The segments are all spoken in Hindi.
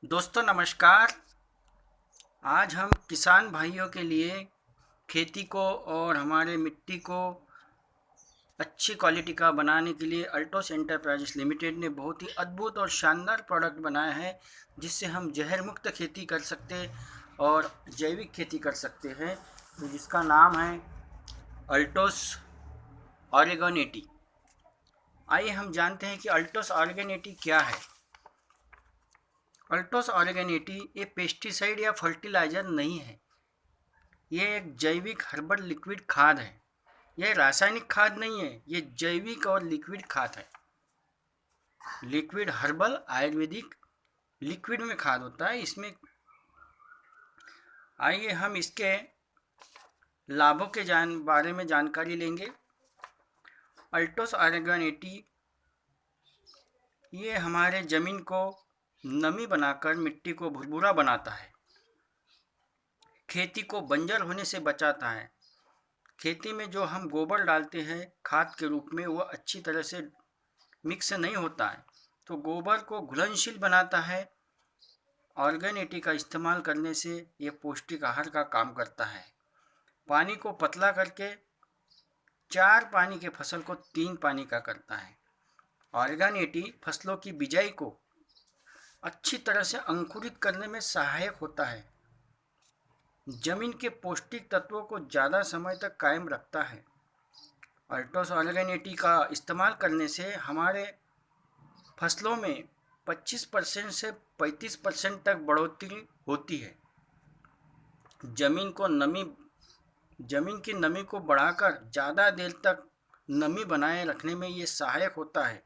दोस्तों नमस्कार। आज हम किसान भाइयों के लिए खेती को और हमारे मिट्टी को अच्छी क्वालिटी का बनाने के लिए अल्टोस एंटरप्राइजेस लिमिटेड ने बहुत ही अद्भुत और शानदार प्रोडक्ट बनाया है, जिससे हम जहर मुक्त खेती कर सकते और जैविक खेती कर सकते हैं। तो जिसका नाम है अल्टोस ऑर्गेन 80। आइए हम जानते हैं कि अल्टोस ऑर्गेन 80 क्या है। अल्टोस ऑर्गेन 80 ये पेस्टिसाइड या फर्टिलाइज़र नहीं है। ये एक जैविक हर्बल लिक्विड खाद है। यह रासायनिक खाद नहीं है, ये जैविक और लिक्विड खाद है। लिक्विड हर्बल आयुर्वेदिक लिक्विड में खाद होता है इसमें। आइए हम इसके लाभों के बारे में जानकारी लेंगे। अल्टोस ऑर्गेन 80 ये हमारे ज़मीन को नमी बनाकर मिट्टी को भुरभुरा बनाता है, खेती को बंजर होने से बचाता है। खेती में जो हम गोबर डालते हैं खाद के रूप में, वह अच्छी तरह से मिक्स नहीं होता है, तो गोबर को घुलनशील बनाता है। ऑर्गेन 80 का इस्तेमाल करने से ये पौष्टिक आहार का काम करता है। पानी को पतला करके 4 पानी के फसल को 3 पानी का करता है। ऑर्गेन 80 फसलों की बिजाई को अच्छी तरह से अंकुरित करने में सहायक होता है। जमीन के पौष्टिक तत्वों को ज़्यादा समय तक कायम रखता है। अल्टोस ऑर्गेन 80 का इस्तेमाल करने से हमारे फसलों में 25% से 35% तक बढ़ोतरी होती है। जमीन की नमी को बढ़ाकर ज़्यादा देर तक नमी बनाए रखने में ये सहायक होता है।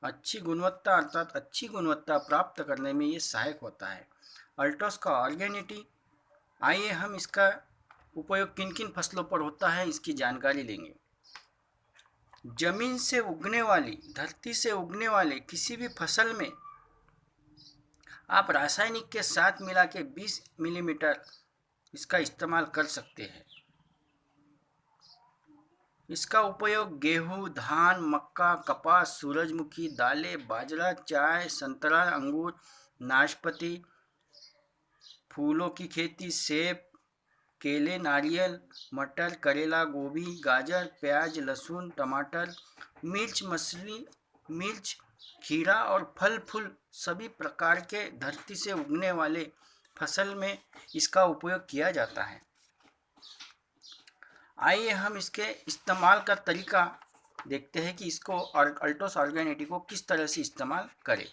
अच्छी गुणवत्ता अर्थात अच्छी गुणवत्ता प्राप्त करने में ये सहायक होता है। अल्टोस का ऑर्गेन 80, आइए हम इसका उपयोग किन किन फसलों पर होता है इसकी जानकारी लेंगे। जमीन से उगने वाली, धरती से उगने वाले किसी भी फसल में आप रासायनिक के साथ मिला के 20 मिलीमीटर इसका इस्तेमाल कर सकते हैं। इसका उपयोग गेहूं, धान, मक्का, कपास, सूरजमुखी, दालें, बाजरा, चाय, संतरा, अंगूर, नाशपाती, फूलों की खेती, सेब, केले, नारियल, मटर, करेला, गोभी, गाजर, प्याज, लहसुन, टमाटर, मिर्च, खीरा और फल फूल सभी प्रकार के धरती से उगने वाले फसल में इसका उपयोग किया जाता है। आइए हम इसके इस्तेमाल का तरीका देखते हैं कि इसको अल्टोस ऑर्गेन 80 को किस तरह से इस्तेमाल करें।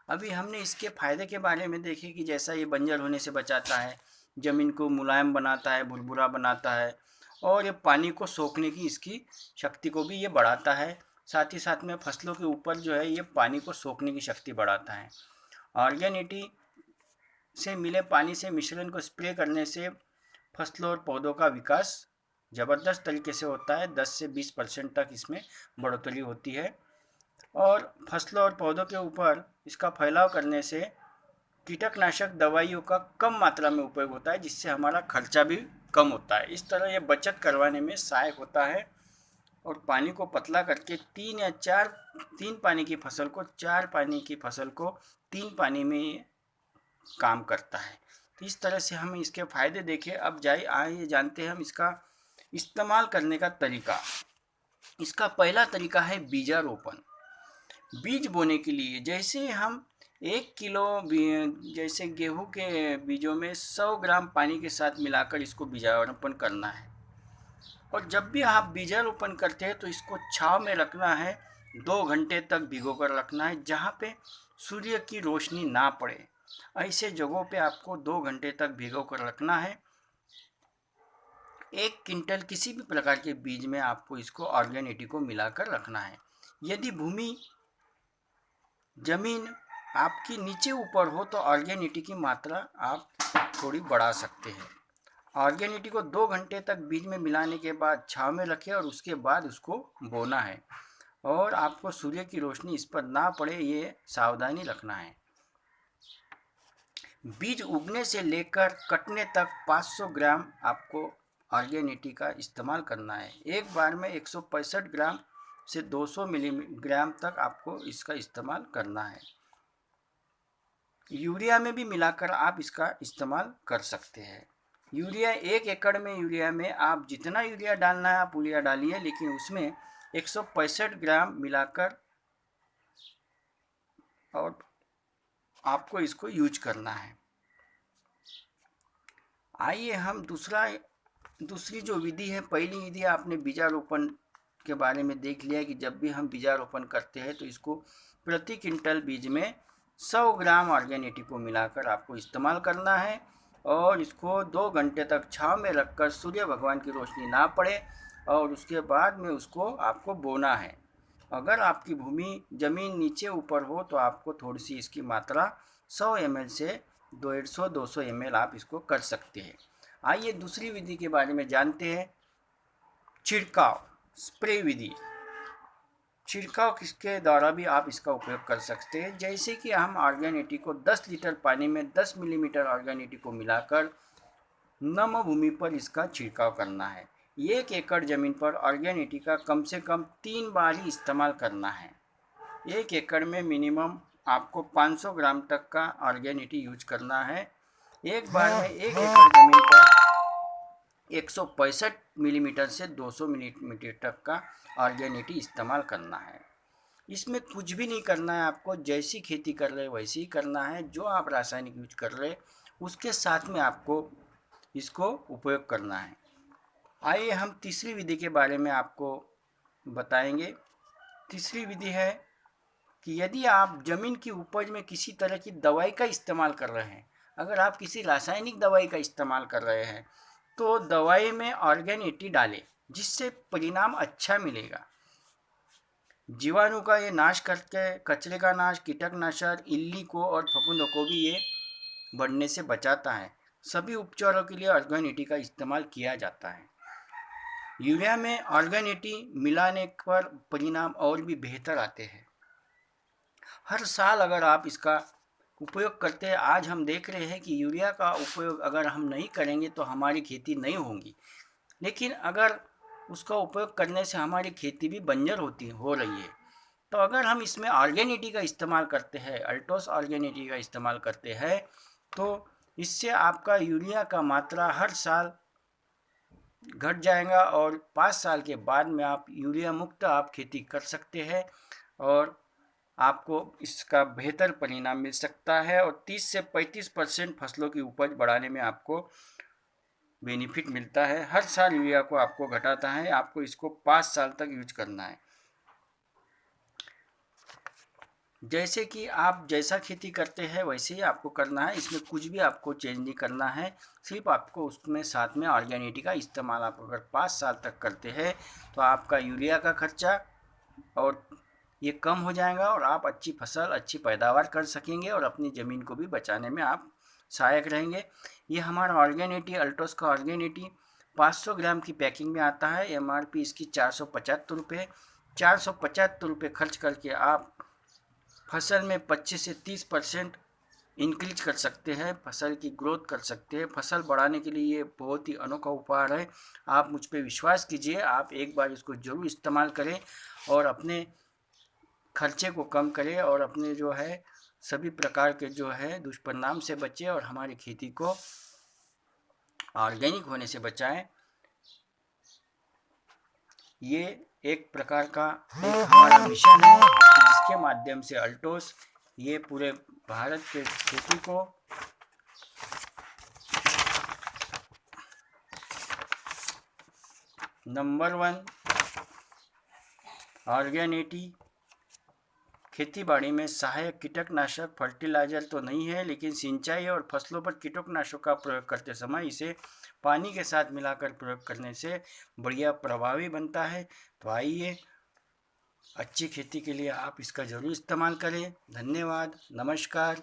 अभी हमने इसके फ़ायदे के बारे में देखे कि जैसा ये बंजर होने से बचाता है, ज़मीन को मुलायम बनाता है, भुरभुरा बनाता है, और ये पानी को सोखने की इसकी शक्ति को भी ये बढ़ाता है। साथ ही साथ में फसलों के ऊपर जो है ये पानी को सोखने की शक्ति बढ़ाता है। ऑर्गेन 80 से मिले पानी से मिश्रण को स्प्रे करने से फसलों और पौधों का विकास ज़बरदस्त तरीके से होता है। 10 से 20% तक इसमें बढ़ोतरी होती है। और फसलों और पौधों के ऊपर इसका फैलाव करने से कीटकनाशक दवाइयों का कम मात्रा में उपयोग होता है, जिससे हमारा खर्चा भी कम होता है। इस तरह यह बचत करवाने में सहायक होता है। और पानी को पतला करके 3 पानी की फसल को 4 पानी की फसल को 3 पानी में काम करता है। तो इस तरह से हम इसके फ़ायदे देखें। अब आइए जानते हैं हम इसका इस्तेमाल करने का तरीका। इसका पहला तरीका है बीजारोपण। बीज बोने के लिए जैसे हम 1 किलो जैसे गेहूं के बीजों में 100 ग्राम पानी के साथ मिलाकर इसको बीजारोपण करना है। और जब भी आप बीजारोपण करते हैं तो इसको छांव में रखना है, 2 घंटे तक भिगो कर रखना है, जहाँ पे सूर्य की रोशनी ना पड़े। ऐसे जगहों पे आपको 2 घंटे तक भिगो कर रखना है। 1 क्विंटल किसी भी प्रकार के बीज में आपको इसको ऑर्गेन 80 को मिलाकर रखना है। यदि जमीन आपकी नीचे ऊपर हो तो ऑर्गेन 80 की मात्रा आप थोड़ी बढ़ा सकते हैं। ऑर्गेन 80 को 2 घंटे तक बीज में मिलाने के बाद छांव में रखें और उसके बाद उसको बोना है। और आपको सूर्य की रोशनी इस पर ना पड़े, ये सावधानी रखना है। बीज उगने से लेकर कटने तक 500 ग्राम आपको ऑर्गेन 80 का इस्तेमाल करना है। एक बार में 165 ग्राम से 200 मिलीग्राम तक आपको इसका इस्तेमाल करना है। यूरिया में भी मिलाकर आप इसका इस्तेमाल कर सकते हैं। यूरिया 1 एकड़ में यूरिया में आप जितना यूरिया डालना है आप यूरिया डालिए, लेकिन उसमें 165 ग्राम मिलाकर और आपको इसको यूज करना है। आइए हम दूसरी जो विधि है, पहली विधि आपने बीजारोपण के बारे में देख लिया कि जब भी हम बीजारोपण करते हैं तो इसको प्रति क्विंटल बीज में 100 ग्राम ऑर्गेनिटी को मिलाकर आपको इस्तेमाल करना है और इसको 2 घंटे तक छांव में रखकर सूर्य भगवान की रोशनी ना पड़े और उसके बाद में उसको आपको बोना है। अगर आपकी ज़मीन नीचे ऊपर हो तो आपको थोड़ी सी इसकी मात्रा 100 ml से 150-200 ml आप इसको कर सकते हैं। आइए दूसरी विधि के बारे में जानते हैं, छिड़काव स्प्रे विधि। छिड़काव किसके द्वारा भी आप इसका उपयोग कर सकते हैं, जैसे कि हम ऑर्गेनिटी को 10 लीटर पानी में 10 मिलीमीटर ऑर्गेनिटी को मिलाकर नम भूमि पर इसका छिड़काव करना है। 1 एकड़ ज़मीन पर ऑर्गेनिटी का कम से कम 3 बार ही इस्तेमाल करना है। 1 एकड़ में मिनिमम आपको 500 ग्राम तक का ऑर्गेनिटी यूज करना है। एक बार में 1 एकड़ ज़मीन पर 165 मिलीमीटर से 200 मिलीमीटर तक का ऑर्गेनिटी इस्तेमाल करना है। इसमें कुछ भी नहीं करना है, आपको जैसी खेती कर रहे वैसे ही करना है। जो आप रासायनिक यूज कर रहे उसके साथ में आपको इसको उपयोग करना है। आइए हम तीसरी विधि के बारे में आपको बताएंगे। तीसरी विधि है कि यदि आप ज़मीन की उपज में किसी तरह की दवाई का इस्तेमाल कर रहे हैं, अगर आप किसी रासायनिक दवाई का इस्तेमाल कर रहे हैं तो दवाई में ऑर्गेनिटी डालें, जिससे परिणाम अच्छा मिलेगा। जीवाणु का ये नाश करके कचरे का नाश, कीटकनाशक, इल्ली को और फफूंदों को भी ये बढ़ने से बचाता है। सभी उपचारों के लिए ऑर्गेनिटी का इस्तेमाल किया जाता है। यूरिया में ऑर्गेनिटी मिलाने पर परिणाम और भी बेहतर आते हैं। हर साल अगर आप इसका उपयोग करते हैं, आज हम देख रहे हैं कि यूरिया का उपयोग अगर हम नहीं करेंगे तो हमारी खेती नहीं होगी, लेकिन अगर उसका उपयोग करने से हमारी खेती भी बंजर हो रही है। तो अगर हम इसमें ऑर्गेनिटी का इस्तेमाल करते हैं, अल्टोस ऑर्गेनिटी का इस्तेमाल करते हैं, तो इससे आपका यूरिया का मात्रा हर साल घट जाएगा और 5 साल के बाद में आप यूरिया मुक्त आप खेती कर सकते हैं और आपको इसका बेहतर परिणाम मिल सकता है और 30 से 35% फसलों की उपज बढ़ाने में आपको बेनिफिट मिलता है। हर साल यूरिया को आपको घटाता है, आपको इसको 5 साल तक यूज करना है। जैसे कि आप जैसा खेती करते हैं वैसे ही आपको करना है, इसमें कुछ भी आपको चेंज नहीं करना है। सिर्फ आपको उसमें साथ में ऑर्गेनिटी का इस्तेमाल आप अगर 5 साल तक करते हैं तो आपका यूरिया का खर्चा और ये कम हो जाएगा और आप अच्छी फसल, अच्छी पैदावार कर सकेंगे और अपनी ज़मीन को भी बचाने में आप सहायक रहेंगे। ये हमारा ऑर्गेनिटी, अल्टोस का ऑर्गेनिटी 500 ग्राम की पैकिंग में आता है। MRP इसकी 475 रुपये। 475 रुपये खर्च करके आप फसल में 25 से 30% इंक्रीज कर सकते हैं, फसल की ग्रोथ कर सकते हैं। फसल बढ़ाने के लिए ये बहुत ही अनोखा उपहार है। आप मुझ पर विश्वास कीजिए, आप एक बार इसको ज़रूर इस्तेमाल करें और अपने खर्चे को कम करें और अपने जो है सभी प्रकार के जो है दुष्परिणाम से बचें और हमारी खेती को ऑर्गेनिक होने से बचाएं। ये एक प्रकार का एक हमारा मिशन है जिसके माध्यम से अल्टोस ये पूरे भारत के खेती को नंबर 1 ऑर्गेनिटी खेतीबाड़ी में सहायक कीटकनाशक फर्टिलाइजर तो नहीं है, लेकिन सिंचाई और फसलों पर कीटनाशक का प्रयोग करते समय इसे पानी के साथ मिलाकर प्रयोग करने से बढ़िया प्रभावी बनता है। तो आइए अच्छी खेती के लिए आप इसका ज़रूर इस्तेमाल करें। धन्यवाद, नमस्कार।